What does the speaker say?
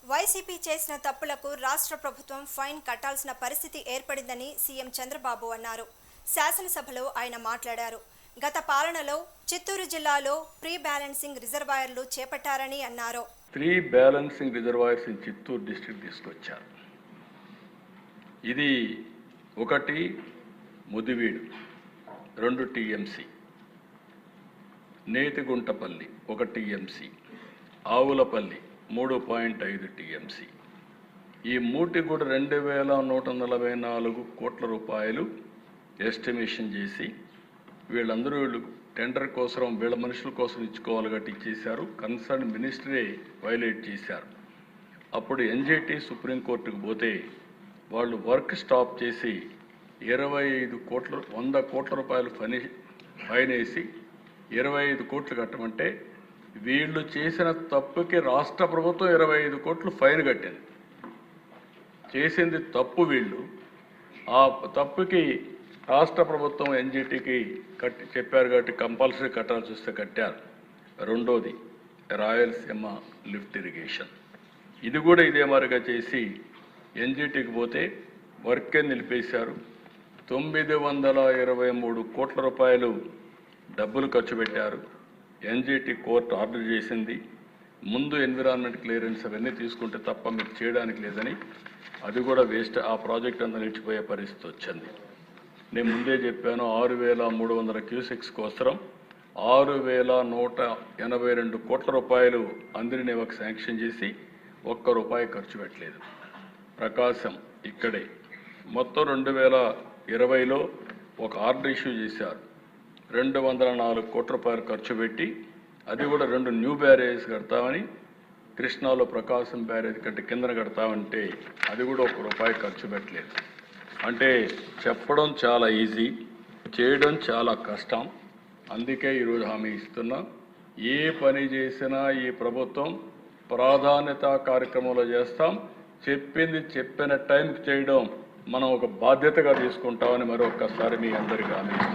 YCP చేసిన తప్పులకు రాష్ట్ర ప్రభుత్వం ఫైన్ కట్టాల్సిన పరిస్థితి ఏర్పడిందని సీఎం చంద్రబాబు అన్నారు. శాసనసభలో ఆయన మాట్లాడారు. గత పాలనలో చిత్తూరు జిల్లాలో ప్రీ బ్యాలెన్సింగ్ రిజర్వాయర్లు చేపట్టారని అన్నారు. Pre balancing reservoirs in Chittoor district తీసుకొచ్చారు. ఇది 1 Mudiveedu 2 TMC, నేతిగుంటపల్లి 1 TMC, Avulapalli 3.5 TMC. ఈ మూటి కూడా 2144 కోట్ల రూపాయలు ఎస్టిమేషన్ చేసి వీళ్ళు టెండర్ కోసం వీళ్ళ మనుషుల కోసం ఇచ్చుకోవాలి కాబట్టి ఇచ్చేశారు. కన్సర్న్ మినిస్టరే వైలేట్ చేశారు. అప్పుడు ఎన్జిటి సుప్రీంకోర్టుకు పోతే వాళ్ళు వర్క్ స్టాప్ చేసి 100 కోట్ల రూపాయలు ఫైన్ వేసి 25 కోట్లు కట్టమంటే వీళ్ళు చేసిన తప్పుకి రాష్ట్ర ప్రభుత్వం 25 కోట్లు ఫైన్ కట్టింది. చేసింది తప్పు వీళ్ళు. ఆ తప్పుకి రాష్ట్ర ప్రభుత్వం ఎన్జిటికి చెప్పారు కాబట్టి కంపల్సరీ కట్టాల్సి వస్తే కట్టారు. రెండోది రాయలసీమ లిఫ్ట్ ఇరిగేషన్, ఇది కూడా ఇదే మాదిరిగా చేసి ఎన్జిటికి పోతే వర్కే నిలిపేశారు. 923 కోట్ల రూపాయలు డబ్బులు ఖర్చు పెట్టారు. ఎన్జిటి కోర్టు ఆర్డర్ చేసింది, ముందు ఎన్విరాన్మెంట్ క్లియరెన్స్ అవన్నీ తీసుకుంటే తప్ప మీకు చేయడానికి లేదని. అది కూడా వేస్ట్. ఆ ప్రాజెక్ట్ అంతా నిలిచిపోయే పరిస్థితి వచ్చింది. నేను ముందే చెప్పాను, 6300 క్యూసెక్స్ కోసం 6182 కోట్ల రూపాయలు అందరినేవకు శాంక్షన్ చేసి ₹1 ఖర్చు పెట్టలేదు. ప్రకాశం ఇక్కడే మొత్తం 2020లో ఒక ఆర్డర్ ఇష్యూ చేశారు. 204 కోట్ల రూపాయలు ఖర్చు పెట్టి అది కూడా 2 న్యూ బ్యారేజ్ కడతామని, కృష్ణాలో ప్రకాశం బ్యారేజ్ కంటే కిందన కడతామంటే అది కూడా ₹1 ఖర్చు పెట్టలేదు. అంటే చెప్పడం చాలా ఈజీ, చేయడం చాలా కష్టం. అందుకే ఈరోజు హామీ ఇస్తున్నా, ఏ పని చేసినా ఈ ప్రభుత్వం ప్రాధాన్యత కార్యక్రమంలో చేస్తాం. చెప్పింది చెప్పిన టైంకి చేయడం మనం ఒక బాధ్యతగా తీసుకుంటామని మరొకసారి మీ అందరికీ హామీ ఇస్తున్నాం.